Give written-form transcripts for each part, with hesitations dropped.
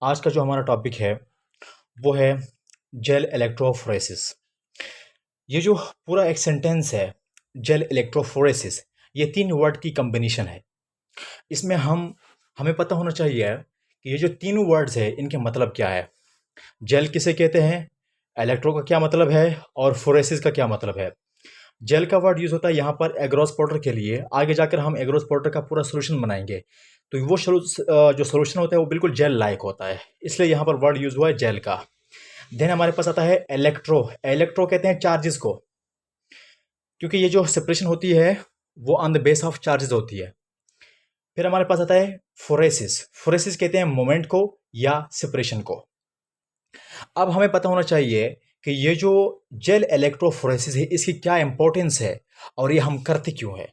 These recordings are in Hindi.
आज का जो हमारा टॉपिक है वो है जेल इलेक्ट्रोफोरेसिस। ये जो पूरा एक सेंटेंस है जेल इलेक्ट्रोफोरेसिस, ये 3 वर्ड की कॉम्बिनेशन है। इसमें हमें पता होना चाहिए कि ये जो 3 वर्ड्स है इनके मतलब क्या है। जेल किसे कहते हैं, इलेक्ट्रो का क्या मतलब है और फोरेसिस का क्या मतलब है। जेल का वर्ड यूज़ होता है यहाँ पर एग्रोस पाउडर के लिए। आगे जाकर हम एग्रोस पाउडर का पूरा सोल्यूशन बनाएंगे, तो वो जो सोल्यूशन होता है वो बिल्कुल जेल लाइक होता है, इसलिए यहाँ पर वर्ड यूज़ हुआ है जेल का। देन हमारे पास आता है इलेक्ट्रो। इलेक्ट्रो कहते हैं चार्जेस को, क्योंकि ये जो सेपरेशन होती है वो on the base of charges होती है। फिर हमारे पास आता है फोरेसिस। फोरेसिस कहते हैं मोमेंट को या सेपरेशन को। अब हमें पता होना चाहिए कि ये जो जेल इलेक्ट्रोफोरेसिस है इसकी क्या इंपॉर्टेंस है और ये हम करते क्यों है।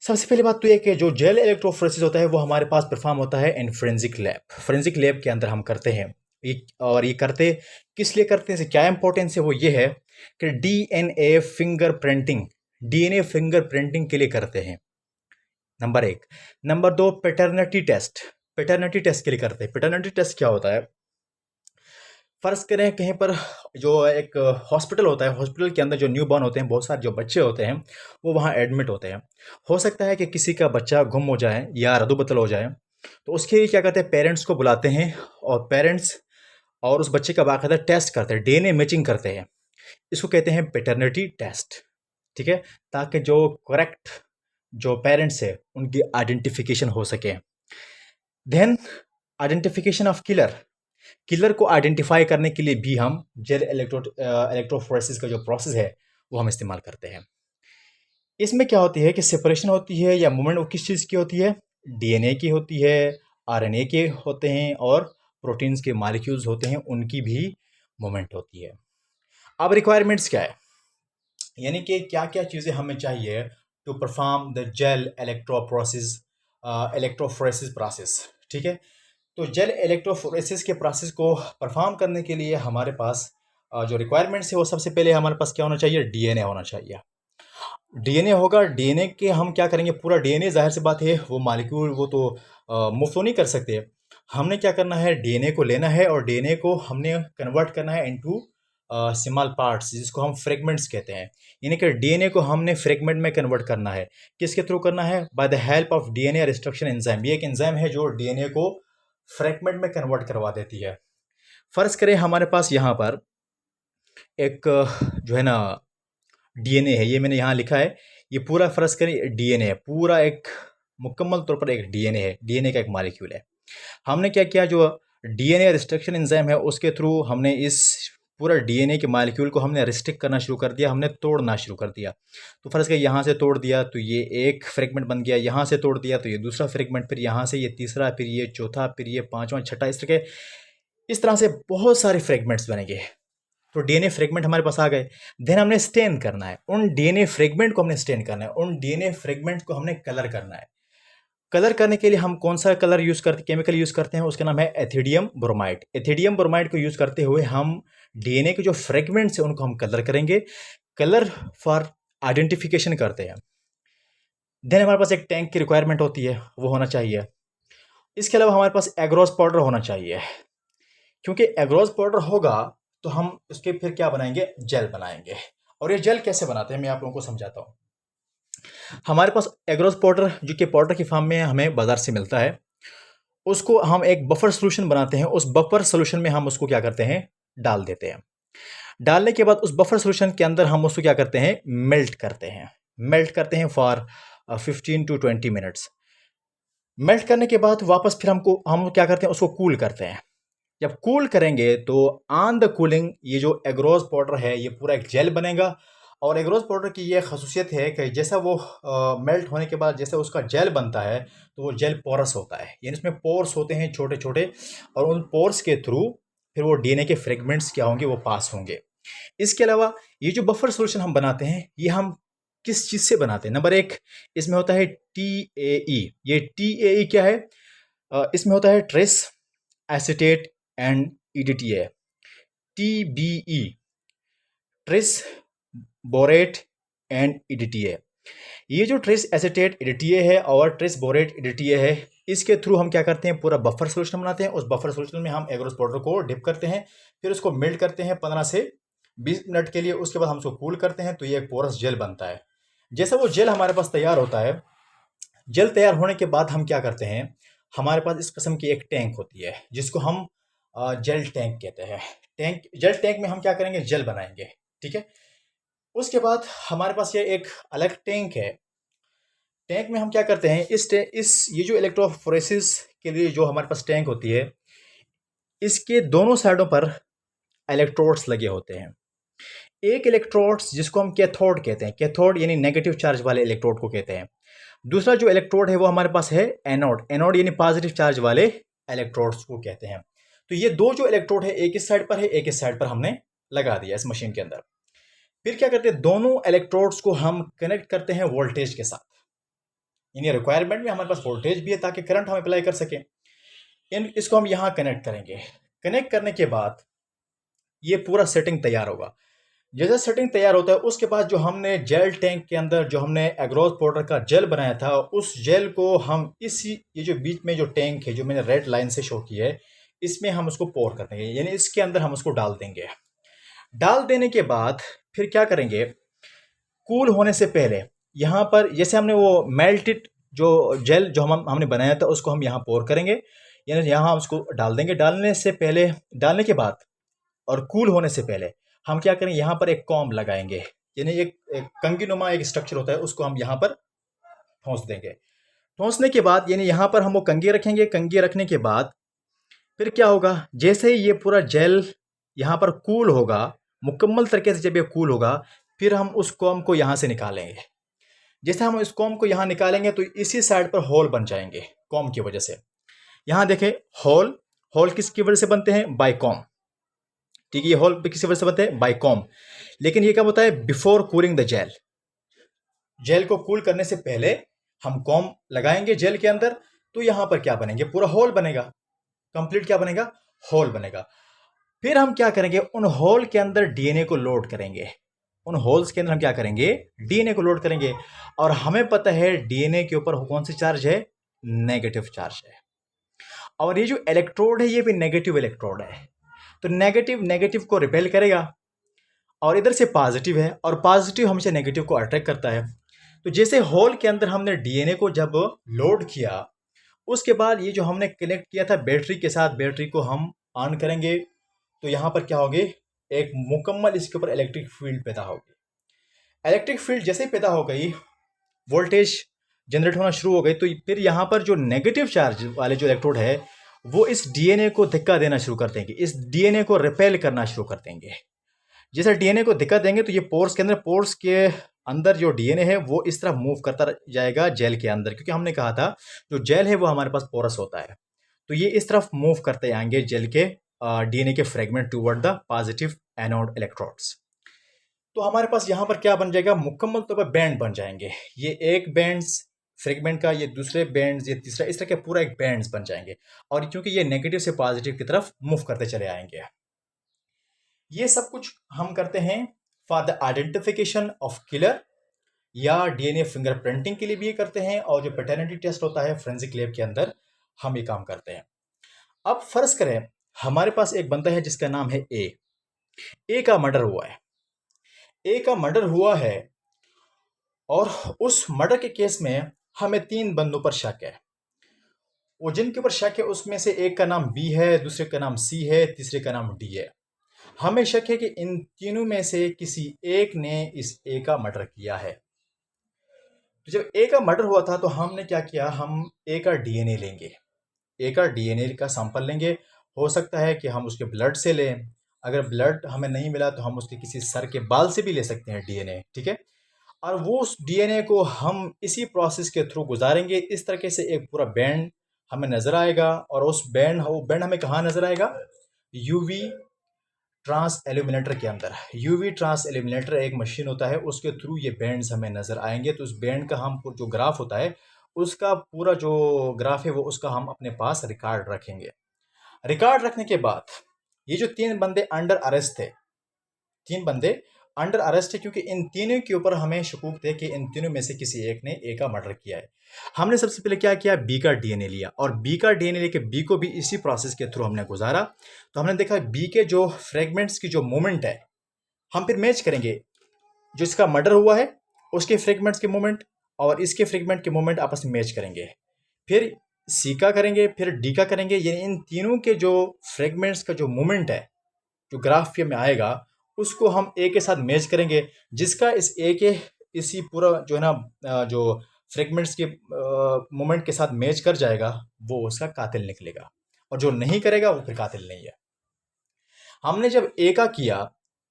सबसे पहली बात तो ये कि जो जेल इलेक्ट्रोफोरेसिस होता है वो हमारे पास परफॉर्म होता है इन फोरेंसिक लैब। फोरेंसिक लैब के अंदर हम करते हैं और ये करते किस लिए करते हैं, क्या इंपॉर्टेंस है, वो ये है कि डीएनए फिंगरप्रिंटिंग के लिए करते हैं, नंबर 1। नंबर 2, पेटर्निटी टेस्ट के लिए करते हैं। पेटर्निटी टेस्ट क्या होता है, फर्ज करें कहीं पर जो एक हॉस्पिटल होता है, हॉस्पिटल के अंदर जो न्यूबॉर्न होते हैं, बहुत सारे जो बच्चे होते हैं वो वहाँ एडमिट होते हैं। हो सकता है कि किसी का बच्चा गुम हो जाए या रद्दुबदल हो जाए, तो उसके लिए क्या करते हैं, पेरेंट्स को बुलाते हैं और पेरेंट्स और उस बच्चे का बाकायदा टेस्ट करते हैं, डीएनए मैचिंग करते हैं। इसको कहते हैं पेटर्निटी टेस्ट, ठीक है, ताकि जो करेक्ट जो पेरेंट्स है उनकी आइडेंटिफिकेशन हो सके। देन आइडेंटिफिकेशन ऑफ किलर को आइडेंटिफाई करने के लिए भी हम जेल इलेक्ट्रोफोरेसिस का जो प्रोसेस है वो हम इस्तेमाल करते हैं। इसमें क्या होती है कि सेपरेशन होती है या मूवमेंट वो किस चीज़ की होती है, डीएनए की होती है, आरएनए के होते हैं और प्रोटीन्स के मॉलिक्यूल्स होते हैं, उनकी भी मूवमेंट होती है। अब रिक्वायरमेंट्स क्या है, यानी कि क्या क्या चीज़ें हमें चाहिए to perform the gel electrophoresis process, ठीक है। तो जेल इलेक्ट्रोफोरेसिस के प्रोसेस को परफॉर्म करने के लिए हमारे पास जो रिक्वायरमेंट्स है वो सबसे पहले हमारे पास क्या होना चाहिए, डीएनए होना चाहिए। डीएनए होगा, डीएनए के हम क्या करेंगे, पूरा डीएनए जाहिर सी बात है वो मॉलिक्यूल वो तो मुफ्त तो नहीं कर सकते। हमने क्या करना है, डीएनए को लेना है और डीएनए को हमने कन्वर्ट करना है इनटू स्मॉल पार्ट्स, जिसको हम फ्रेगमेंट्स कहते हैं। यानी कि डीएनए को हमने फ्रेगमेंट में कन्वर्ट करना है। किसके थ्रू करना है, by the help of DNA restriction enzyme. ये एक एंजाइम है जो डीएनए को फ्रेगमेंट में कन्वर्ट करवा देती है। फर्ज करें हमारे पास यहाँ पर एक जो है ना डीएनए है, ये मैंने यहाँ लिखा है, ये पूरा फर्ज करें डीएनए है, पूरा एक मुकम्मल तौर पर एक डीएनए है, डीएनए का एक मॉलिक्यूल है। हमने क्या किया, जो डीएनए रिस्ट्रिक्शन एंजाइम है उसके थ्रू हमने इस पूरा डीएनए के मॉलिक्यूल को हमने रिस्ट्रिक्ट करना शुरू कर दिया, हमने तोड़ना शुरू कर दिया। तो फर्ज करें यहाँ से तोड़ दिया तो ये एक फ्रेगमेंट बन गया, यहाँ से तोड़ दिया तो ये दूसरा फ्रेगमेंट, फिर यहाँ से ये तीसरा, फिर ये चौथा, फिर ये पाँचवा, छठा, इस तरह से बहुत सारे फ्रेगमेंट्स बनेंगे। तो डीएनए फ्रेगमेंट हमारे पास आ गए। देन हमने स्टेन करना है, उन डीएनए फ्रेगमेंट को हमने स्टेन करना है, उन डीएनए फ्रेगमेंट को हमने कलर करना है। कलर करने के लिए हम कौन सा कलर यूज़ करते, केमिकल यूज़ करते हैं, उसका नाम है एथिडियम ब्रोमाइड। एथिडियम ब्रोमाइड को यूज़ करते हुए हम डीएनए के जो फ्रेगमेंट्स हैं उनको हम कलर करेंगे, कलर फॉर आइडेंटिफिकेशन करते हैं। देन हमारे पास एक टैंक की रिक्वायरमेंट होती है, वो होना चाहिए। इसके अलावा हमारे पास एग्रोस पाउडर होना चाहिए, क्योंकि एग्रोस पाउडर होगा तो हम उसके फिर क्या बनाएंगे, जेल बनाएंगे। और ये जेल कैसे बनाते हैं मैं आप लोगों को समझाता हूँ। हमारे पास एग्रोस पाउडर जो कि पाउडर की फॉर्म में हमें बाजार से मिलता है, उसको हम एक बफर सोल्यूशन बनाते हैं। उस बफर सोल्यूशन में हम उसको क्या करते हैं, डाल देते हैं। डालने के बाद उस बफर सोल्यूशन के अंदर हम उसको क्या करते हैं, मेल्ट करते हैं फॉर 15 to 20 मिनट्स। मेल्ट करने के बाद वापस फिर हम क्या करते हैं, उसको कूल करते हैं। जब कूल करेंगे तो ऑन द कूलिंग ये जो एग्रोस पाउडर है ये पूरा एक जेल बनेगा। और एग्रोस पाउडर की ये खसूसियत है कि जैसा वो मेल्ट होने के बाद जैसे उसका जेल बनता है तो वो जेल पोरस होता है, यानी इसमें पोर्स होते हैं छोटे छोटे, और उन पोर्स के थ्रू फिर वो डीएनए के फ्रेगमेंट्स क्या होंगे, वो पास होंगे। इसके अलावा ये जो बफर सोल्यूशन हम बनाते हैं ये हम किस चीज़ से बनाते हैं, नंबर 1 इसमें होता है TAE। ये TAE क्या है, इसमें होता है trace acetate and EDTA। TBE, trace borate and EDTA। ये जो ट्रेस एसीटेट EDTA है और ट्रेस बोरेट EDTA है, इसके थ्रू हम क्या करते हैं, पूरा बफर सोल्यूशन बनाते हैं। उस बफर सोल्यूशन में हम एग्रोस पाउडर को डिप करते हैं, फिर उसको मेल्ट करते हैं 15 से 20 मिनट के लिए। उसके बाद हम उसको कूल करते हैं, तो ये एक पोरस जेल बनता है। जैसे वो जेल हमारे पास तैयार होता है, जेल तैयार होने के बाद हम क्या करते हैं, हमारे पास इस किस्म की एक टैंक होती है जिसको हम जेल टैंक कहते हैं। जेल टैंक में हम क्या करेंगे, जेल बनाएंगे, ठीक है। उसके बाद हमारे पास ये एक अलग टैंक है। टैंक में हम क्या करते हैं, ये जो इलेक्ट्रोफोरेसिस के लिए जो हमारे पास टैंक होती है, इसके दोनों साइडों पर इलेक्ट्रोड्स लगे होते हैं। एक इलेक्ट्रोड्स जिसको हम कैथोड कहते हैं, कैथोड यानी नेगेटिव चार्ज वाले इलेक्ट्रोड को कहते हैं। दूसरा जो इलेक्ट्रोड है वो हमारे पास है एनोड, एनोड यानी पॉजिटिव चार्ज वाले इलेक्ट्रोड्स को कहते हैं। तो ये दो जो इलेक्ट्रोड है, एक इस साइड पर है, एक इस साइड पर हमने लगा दिया इस मशीन के अंदर। फिर क्या करते हैं, दोनों इलेक्ट्रोड्स को हम कनेक्ट करते हैं वोल्टेज के साथ, यानी रिक्वायरमेंट में हमारे पास वोल्टेज भी है ताकि करंट हम अप्लाई कर सकें। इसको हम यहाँ कनेक्ट करेंगे। कनेक्ट करने के बाद ये पूरा सेटिंग तैयार होगा। जैसे सेटिंग तैयार होता है, उसके बाद जो हमने जेल टैंक के अंदर जो हमने एग्रोस पाउडर का जेल बनाया था, उस जेल को हम ये जो बीच में जो टैंक है जो मैंने रेड लाइन से शो की है, इसमें हम उसको पोर कर देंगे, यानी इसके अंदर हम उसको डाल देंगे। डाल देने के बाद फिर क्या करेंगे, कूल होने से पहले यहाँ पर जैसे हमने वो मेल्टेड जो जेल जो हमने बनाया था उसको हम यहाँ पोर करेंगे, यानी यहाँ उसको डाल देंगे। डालने के बाद और कूल होने से पहले हम क्या करेंगे, यहाँ पर एक कॉम्ब लगाएंगे, यानी एक कंगीनुमा एक स्ट्रक्चर होता है, उसको हम यहाँ पर ठोंस देंगे। ठोंसने के बाद यानी यहाँ पर हम वो कंघी रखेंगे। कंघी रखने के बाद फिर क्या होगा, जैसे ही ये पूरा जेल यहाँ पर कूल होगा, मुकम्मल तरीके से जब ये कूल होगा, फिर हम उस कॉम्ब को यहाँ से निकालेंगे। जैसे हम इस कॉम्ब को यहाँ निकालेंगे तो इसी साइड पर होल बन जाएंगे कॉम्ब की वजह से। यहाँ देखें, होल किसकी वजह से बनते हैं, बाय कॉम्ब, ठीक है। ये होल किसी वजह से बनते हैं, बाय कॉम्ब। लेकिन ये क्या होता है, before cooling the gel, gel को कूल करने से पहले हम कॉम्ब लगाएंगे जेल के अंदर, तो यहां पर क्या बनेंगे, पूरा होल बनेगा, कंप्लीट क्या बनेगा, होल बनेगा। फिर हम क्या करेंगे, उन होल के अंदर डीएनए को लोड करेंगे। उन होल्स के अंदर हम क्या करेंगे, डीएनए को लोड करेंगे। और हमें पता है डीएनए के ऊपर कौन सी चार्ज है, नेगेटिव चार्ज है। और ये जो इलेक्ट्रोड है ये भी नेगेटिव इलेक्ट्रोड है, तो नेगेटिव नेगेटिव को रिपेल करेगा। और इधर से पॉजिटिव है, और पॉजिटिव हमेशा नेगेटिव को अट्रैक्ट करता है। तो जैसे होल के अंदर हमने डीएनए को जब लोड किया, उसके बाद ये जो हमने कनेक्ट किया था बैटरी के साथ, बैटरी को हम ऑन करेंगे, तो यहाँ पर क्या होगी, एक मुकम्मल इसके ऊपर इलेक्ट्रिक फील्ड पैदा होगी। इलेक्ट्रिक फील्ड जैसे ही पैदा हो गई, वोल्टेज जनरेट होना शुरू हो गई, तो फिर यहाँ पर जो नेगेटिव चार्ज वाले जो इलेक्ट्रोड है वो इस डीएनए को धक्का देना शुरू कर देंगे, इस डीएनए को रिपेल करना शुरू कर देंगे। जैसे डीएनए को धक्का देंगे तो ये पोर्स के अंदर, पोर्स के अंदर जो डीएनए है वो इस तरह मूव करता जाएगा जेल के अंदर, क्योंकि हमने कहा था जो जेल है वो हमारे पास पोरस होता है। तो ये इस तरफ मूव करते आएंगे जेल के डीएनए के fragment toward the positive anode electrodes. तो हमारे पास यहाँ पर क्या बन जाएगा, मुकम्मल तौर पर बैंड बन जाएंगे। ये एक बैंड्स फ्रेगमेंट का, ये दूसरे बैंड्स, ये तीसरा, इस तरह के पूरा एक बैंड्स बन जाएंगे। और क्योंकि ये नेगेटिव से पॉजिटिव की तरफ मूव करते चले आएंगे। ये सब कुछ हम करते हैं for the identification of killer, या डीएनए फिंगरप्रिंटिंग के लिए भी ये करते हैं, और जो पैटर्निटी टेस्ट होता है फोरेंसिक लैब के अंदर हम ये काम करते हैं। अब फर्ज करें हमारे पास एक बंदा है जिसका नाम है ए का मर्डर हुआ है। ए का मर्डर हुआ है और उस मर्डर के केस में हमें 3 बंदों पर शक है। वो जिनके ऊपर शक है उसमें से एक का नाम बी है, दूसरे का नाम सी है, तीसरे का नाम डी है। हमें शक है कि इन तीनों में से किसी एक ने इस ए का मर्डर किया है। तो जब ए का मर्डर हुआ था तो हमने क्या किया, हम ए का डीएनए लेंगे, ए का डीएनए का सैंपल लेंगे। हो सकता है कि हम उसके ब्लड से लें, अगर ब्लड हमें नहीं मिला तो हम उसके किसी सर के बाल से भी ले सकते हैं डीएनए, ठीक है। और वो उस डीएनए को हम इसी प्रोसेस के थ्रू गुजारेंगे। इस तरीके से एक पूरा बैंड हमें नज़र आएगा, और वो बैंड हमें कहाँ नज़र आएगा, यूवी ट्रांस एल्यूमिनेटर के अंदर। यूवी ट्रांस एल्यूमिनेटर एक मशीन होता है, उसके थ्रू ये बैंड्स हमें नज़र आएंगे। तो उस बैंड का हम जो ग्राफ होता है, उसका पूरा जो ग्राफ है वो उसका हम अपने पास रिकॉर्ड रखेंगे। रिकॉर्ड रखने के बाद ये जो 3 बंदे अंडर अरेस्ट थे, 3 बंदे अंडर अरेस्ट है क्योंकि इन तीनों के ऊपर हमें शकूक थे कि इन तीनों में से किसी एक ने ए का मर्डर किया है। हमने सबसे पहले क्या किया, बी का डीएनए लिया और बी का डीएनए लेके बी को भी इसी प्रोसेस के थ्रू हमने गुजारा। तो हमने देखा बी के जो फ्रेगमेंट्स की जो मूवमेंट है हम फिर मैच करेंगे, जो इसका मर्डर हुआ है उसके फ्रेगमेंट्स के मूवमेंट और इसके फ्रेगमेंट के मूवमेंट आपस में मैच करेंगे, फिर सी का करेंगे, फिर डी का करेंगे। यानी इन तीनों के जो फ्रेगमेंट्स का जो मूवमेंट है जो ग्राफ में आएगा उसको हम ए के साथ मैच करेंगे, जिसका इस ए के इसी पूरा जो है ना जो फ्रेगमेंट्स के मोमेंट के साथ मैच कर जाएगा वो उसका कातिल निकलेगा, और जो नहीं करेगा वो फिर कातिल नहीं है। हमने जब ए का किया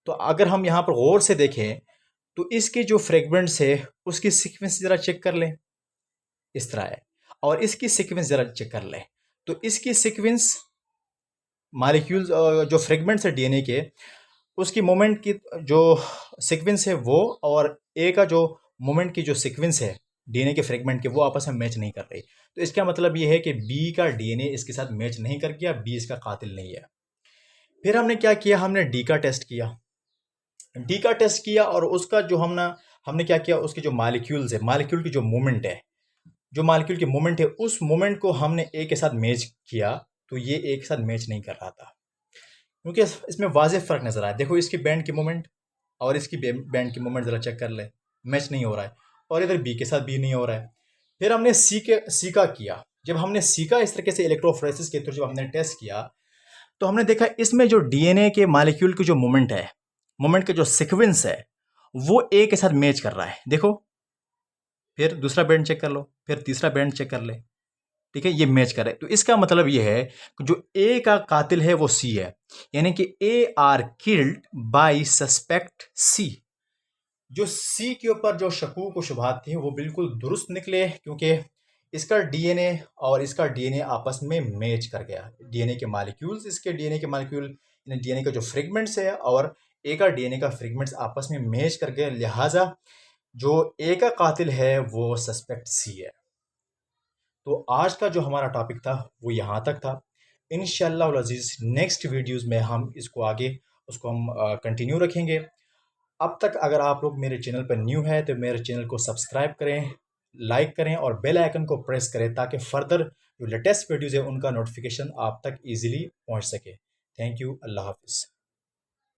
तो अगर हम यहाँ पर गौर से देखें तो इसके जो फ्रेगमेंट्स है उसकी सीक्वेंस ज़रा चेक कर लें, इस तरह है, और इसकी सीक्वेंस ज़रा चेक कर लें तो इसकी सीक्वेंस मॉलिक्यूल्स जो फ्रेगमेंट्स है डीएनए के उसकी मोमेंट की जो सीक्वेंस है वो और ए का जो मोमेंट की जो सीक्वेंस है डीएनए के फ्रेगमेंट के वो आपस में मैच नहीं कर रही। तो इसका मतलब ये है कि बी का डीएनए इसके साथ मैच नहीं कर गया, बी इसका कातिल नहीं है। फिर हमने क्या किया, हमने डी का टेस्ट किया। डी का टेस्ट किया और उसका जो हमने क्या किया, उसके जो मॉलिक्यूल्स है, मॉलिक्यूल की जो मूवमेंट है, जो मॉलिक्यूल की मूवमेंट है उस मूवमेंट को हमने ए के साथ मैच किया तो ये ए के साथ मैच नहीं कर रहा था, क्योंकि इसमें वाज़ेह फ़र्क नज़र आया। देखो इसकी बैंड की मूवमेंट और इसकी बैंड की मूवमेंट ज़रा चेक कर ले, मैच नहीं हो रहा है, और इधर बी के साथ भी नहीं हो रहा है। फिर हमने सी का किया। जब हमने सी का इस तरीके से इलेक्ट्रोफोरेसिस के थ्रू जब हमने टेस्ट किया तो हमने देखा इसमें जो डीएनए के मॉलिक्यूल की जो मूवमेंट है, मूवमेंट का जो सीक्वेंस है वो ए के साथ मैच कर रहा है। देखो फिर दूसरा बैंड चेक कर लो, फिर तीसरा बैंड चेक कर ले, ठीक है, ये मैच करे। तो इसका मतलब ये है कि जो ए का कातिल है वो सी है, यानी कि A R killed by suspect C. जो सी के ऊपर जो शकूक व शुबहात थे वो बिल्कुल दुरुस्त निकले, क्योंकि इसका डीएनए और इसका डीएनए आपस में मैच कर गया। डीएनए के मॉलिक्यूल्स, इसके डीएनए के मॉलिक्यूल, डीएनए का जो फ्रेगमेंट्स है और ए का डीएनए का फ्रेगमेंट्स आपस में मैच कर गए, लिहाजा जो ए का कातिल है वो सस्पेक्ट सी है। तो आज का जो हमारा टॉपिक था वो यहाँ तक था। इंशाअल्लाह अज़ीज़ नेक्स्ट वीडियोज़ में हम इसको आगे उसको हम कंटिन्यू रखेंगे। अब तक अगर आप लोग मेरे चैनल पर न्यू है तो मेरे चैनल को सब्सक्राइब करें, लाइक करें और बेल आइकन को प्रेस करें ताकि फर्दर जो लेटेस्ट वीडियोज़ है उनका नोटिफिकेशन आप तक ईजिली पहुँच सके। थैंक यू, अल्लाह हाफ़िज़।